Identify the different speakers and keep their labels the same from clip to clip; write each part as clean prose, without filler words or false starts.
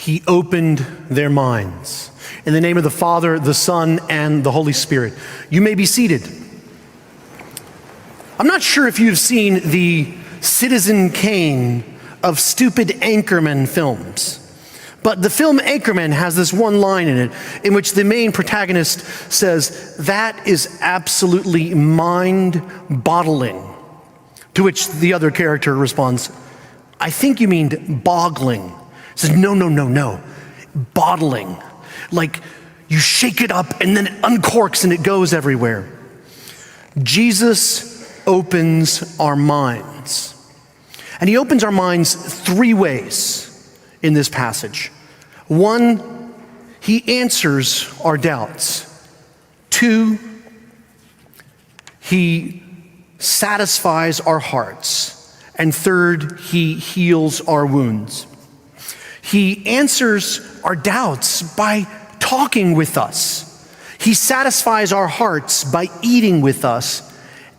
Speaker 1: he opened their minds. In the name of the Father, the Son, and the Holy Spirit. You may be seated. I'm not sure if you've seen the Citizen Kane of stupid Anchorman films, but the film Anchorman has this one line in it in which the main protagonist says, "That is absolutely mind-boggling," to which the other character responds, "I think you mean boggling." He says, no, bottling. Like you shake it up and then it uncorks and it goes everywhere. Jesus opens our minds. And he opens our minds three ways in this passage. One, he answers our doubts. Two, he satisfies our hearts. And third, he heals our wounds. He answers our doubts by talking with us. He satisfies our hearts by eating with us.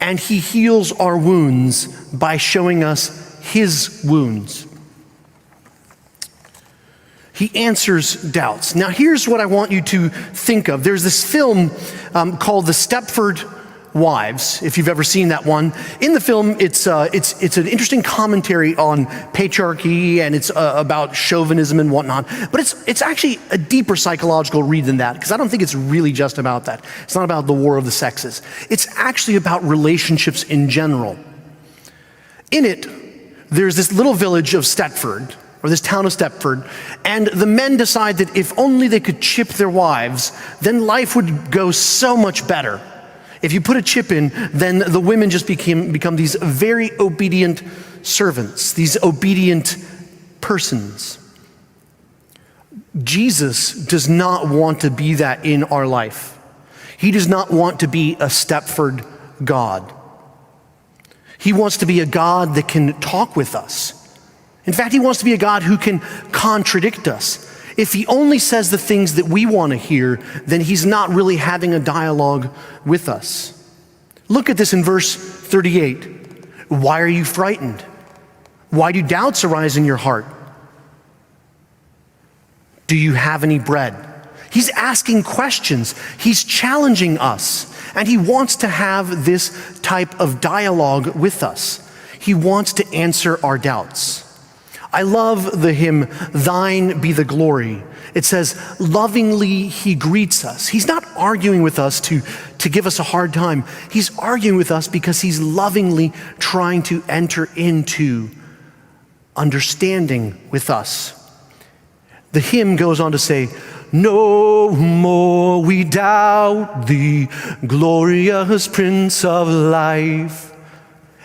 Speaker 1: And he heals our wounds by showing us his wounds. He answers doubts. Now here's what I want you to think of. There's this film called The Stepford Wives, if you've ever seen that one. In the film, it's an interesting commentary on patriarchy, and it's about chauvinism and whatnot. But it's actually a deeper psychological read than that, because I don't think it's really just about that. It's not about the war of the sexes. It's actually about relationships in general. In it, there's this little village of Stepford, or this town of Stepford, and the men decide that if only they could chip their wives, then life would go so much better. If you put a chip in, then the women just become these very obedient servants, these obedient persons. Jesus does not want to be that in our life. He does not want to be a Stepford God. He wants to be a God that can talk with us. In fact, he wants to be a God who can contradict us. If he only says the things that we want to hear, then he's not really having a dialogue with us. Look at this in verse 38. Why are you frightened? Why do doubts arise in your heart? Do you have any bread? He's asking questions. He's challenging us. And he wants to have this type of dialogue with us. He wants to answer our doubts. I love the hymn, "Thine Be the Glory." It says, lovingly he greets us. He's not arguing with us to give us a hard time. He's arguing with us because he's lovingly trying to enter into understanding with us. The hymn goes on to say, "No more we doubt thee, glorious Prince of Life."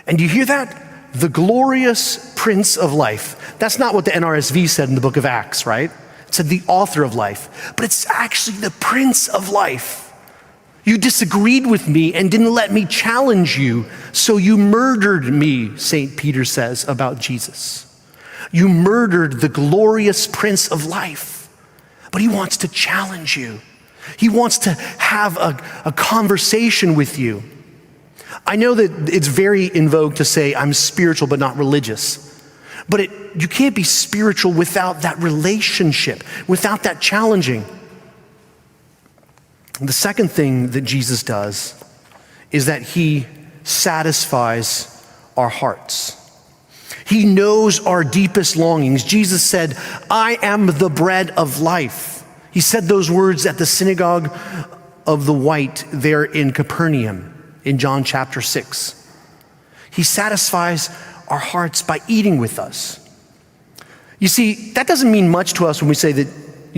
Speaker 1: And you hear that? The glorious Prince of Life. That's not what the NRSV said in the book of Acts, right? It said the author of life, but it's actually the Prince of Life. You disagreed with me and didn't let me challenge you, so you murdered me, St. Peter says about Jesus. You murdered the glorious Prince of Life, but he wants to challenge you. He wants to have a conversation with you. I know that it's very in vogue to say I'm spiritual but not religious. But you can't be spiritual without that relationship, without that challenging. The second thing that Jesus does is that he satisfies our hearts. He knows our deepest longings. Jesus said, "I am the bread of life." He said those words at the synagogue of the White there in Capernaum in John chapter 6. He satisfies our hearts by eating with us. You see, that doesn't mean much to us when we say that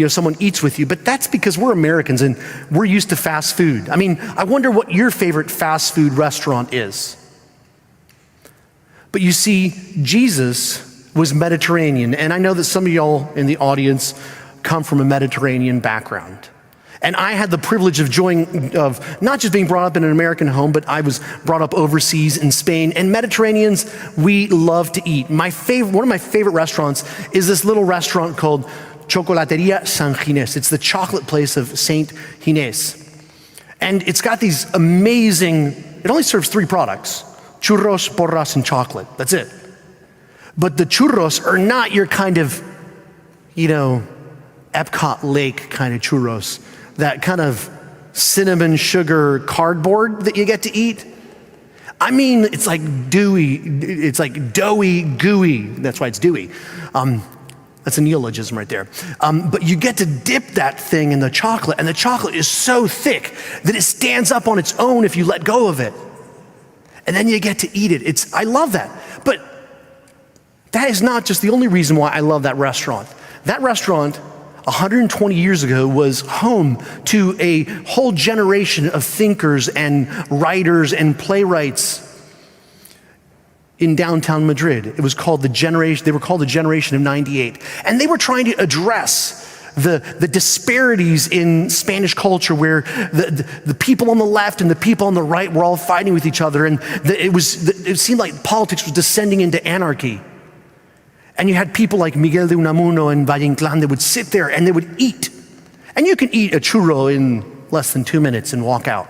Speaker 1: someone eats with you, but that's because we're Americans and we're used to fast food. I mean, I wonder what your favorite fast food restaurant is. But you see, Jesus was Mediterranean, and I know that some of y'all in the audience come from a Mediterranean background. And I had the privilege of not just being brought up in an American home, but I was brought up overseas in Spain. And Mediterraneans, we love to eat. One of my favorite restaurants is this little restaurant called Chocolateria San Ginés. It's the chocolate place of Saint Ginés. And it's got these amazing, it only serves 3 products: churros, porras, and chocolate. That's it. But the churros are not your kind of, Epcot Lake kind of churros, that kind of cinnamon sugar cardboard that you get to eat. I mean, it's like dewy, it's like doughy, gooey. That's why it's dewy. That's a neologism right there. But you get to dip that thing in the chocolate, and the chocolate is so thick that it stands up on its own if you let go of it. And then you get to eat it. I love that. But that is not just the only reason why I love that restaurant. That restaurant, 120 years ago, was home to a whole generation of thinkers and writers and playwrights in downtown Madrid. It was called they were called the Generation of 98. And they were trying to address the disparities in Spanish culture, where the people on the left and the people on the right were all fighting with each other, and it seemed like politics was descending into anarchy. And you had people like Miguel de Unamuno and Valle Inclán that would sit there and they would eat. And you can eat a churro in less than 2 minutes and walk out.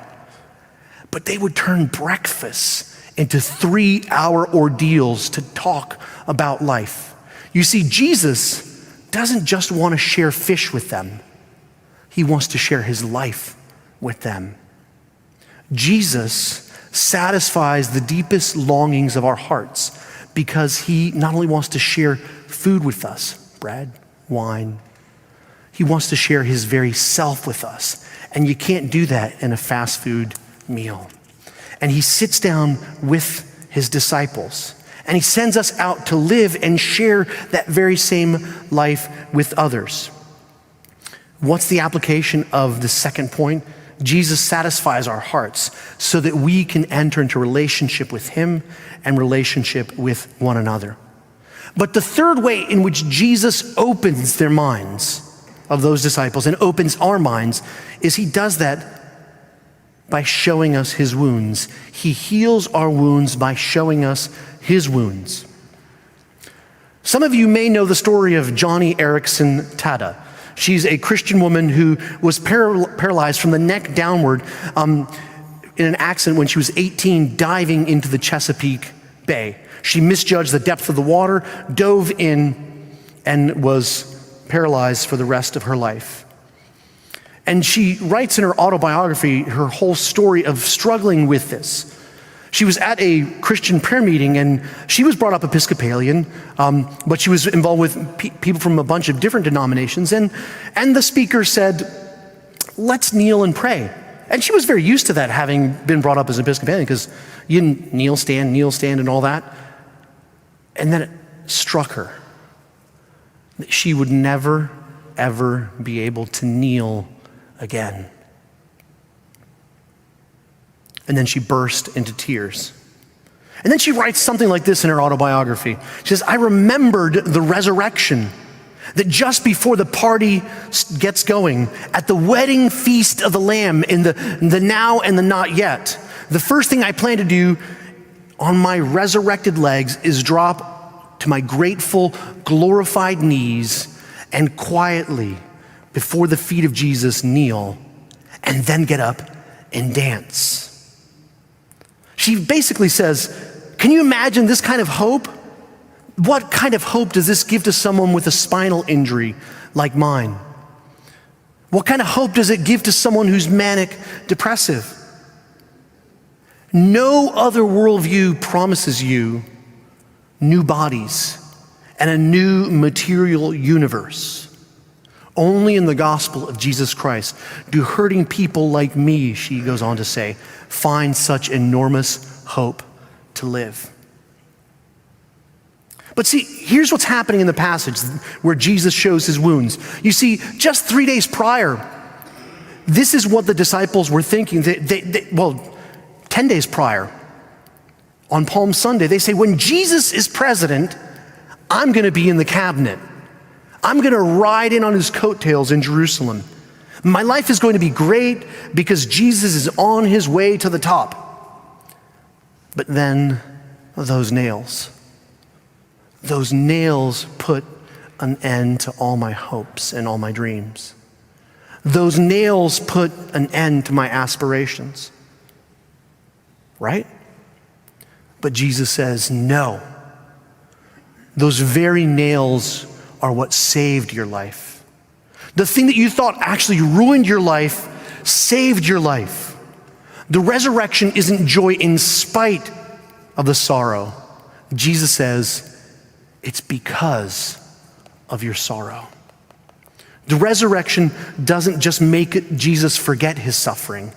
Speaker 1: But they would turn breakfast into 3-hour ordeals to talk about life. You see, Jesus doesn't just want to share fish with them. He wants to share his life with them. Jesus satisfies the deepest longings of our hearts because he not only wants to share food with us, bread, wine, he wants to share his very self with us. And you can't do that in a fast food meal. And he sits down with his disciples, and he sends us out to live and share that very same life with others. What's the application of the second point? Jesus satisfies our hearts so that we can enter into relationship with him and relationship with one another. But the third way in which Jesus opens their minds of those disciples and opens our minds is he does that by showing us his wounds. He heals our wounds by showing us his wounds. Some of you may know the story of Johnny Erickson Tada. She's a Christian woman who was paralyzed from the neck downward in an accident when she was 18, diving into the Chesapeake Bay. She misjudged the depth of the water, dove in, and was paralyzed for the rest of her life. And she writes in her autobiography her whole story of struggling with this. She was at a Christian prayer meeting, and she was brought up Episcopalian, but she was involved with people from a bunch of different denominations. And the speaker said, "Let's kneel and pray." And she was very used to that, having been brought up as Episcopalian, because you kneel, stand, and all that. And then it struck her that she would never, ever be able to kneel again. And then she burst into tears. And then she writes something like this in her autobiography. She says, "I remembered the resurrection, that just before the party gets going, at the wedding feast of the Lamb, in the now and the not yet, the first thing I plan to do on my resurrected legs is drop to my grateful, glorified knees and quietly before the feet of Jesus kneel, and then get up and dance." She basically says, can you imagine this kind of hope? What kind of hope does this give to someone with a spinal injury like mine? What kind of hope does it give to someone who's manic depressive? No other worldview promises you new bodies and a new material universe. Only in the gospel of Jesus Christ do hurting people like me, she goes on to say, find such enormous hope to live. But see, here's what's happening in the passage where Jesus shows his wounds. You see, just 3 days prior, this is what the disciples were thinking. 10 days prior, on Palm Sunday, they say, when Jesus is president, I'm going to be in the cabinet. I'm going to ride in on his coattails in Jerusalem. My life is going to be great because Jesus is on his way to the top. But then those nails put an end to all my hopes and all my dreams. Those nails put an end to my aspirations. Right? But Jesus says, no. Those very nails are what saved your life. The thing that you thought actually ruined your life saved your life. The resurrection isn't joy in spite of the sorrow. Jesus says, it's because of your sorrow. The resurrection doesn't just make Jesus forget his suffering.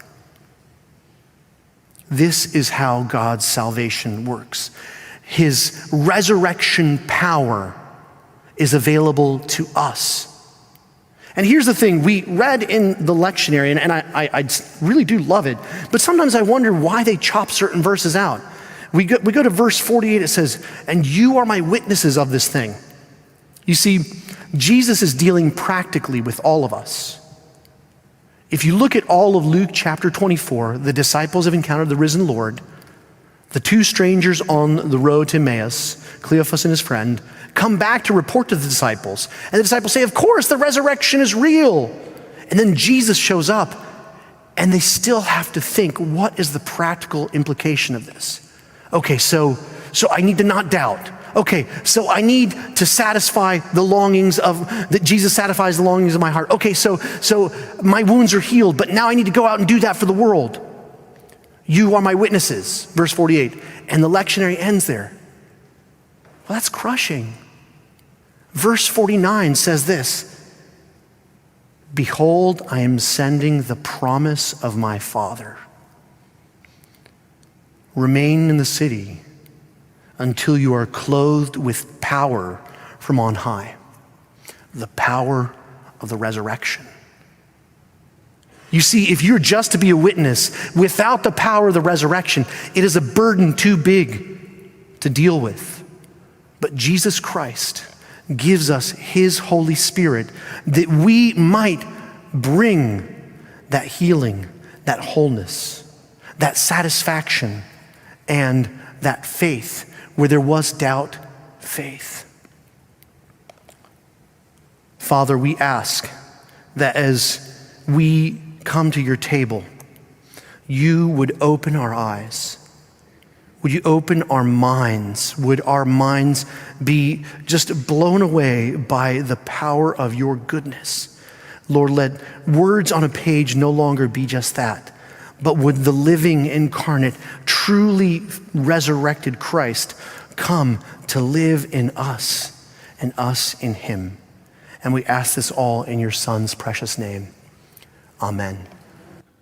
Speaker 1: This is how God's salvation works. His resurrection power is available to us. And here's the thing, we read in the lectionary, and I really do love it, but sometimes I wonder why they chop certain verses out. We go to verse 48, it says, and you are my witnesses of this thing. You see, Jesus is dealing practically with all of us. If you look at all of Luke chapter 24, the disciples have encountered the risen Lord. The two strangers on the road to Emmaus, Cleophas and his friend, come back to report to the disciples. And the disciples say, of course, the resurrection is real. And then Jesus shows up, and they still have to think, what is the practical implication of this? Okay, so I need to not doubt. Okay, so I need to satisfy the longings that Jesus satisfies the longings of my heart. Okay, so my wounds are healed, but now I need to go out and do that for the world. You are my witnesses, verse 48. And the lectionary ends there. Well, that's crushing. Verse 49 says this, behold, I am sending the promise of my Father. Remain in the city until you are clothed with power from on high, the power of the resurrection. You see, if you're just to be a witness without the power of the resurrection, it is a burden too big to deal with. But Jesus Christ gives us his Holy Spirit that we might bring that healing, that wholeness, that satisfaction, and that faith. Where there was doubt, faith. Father, we ask that as we come to your table, you would open our eyes. Would you open our minds? Would our minds be just blown away by the power of your goodness? Lord, let words on a page no longer be just that, but would the living, incarnate, truly resurrected Christ come to live in us and us in him. And we ask this all in your Son's precious name. Amen.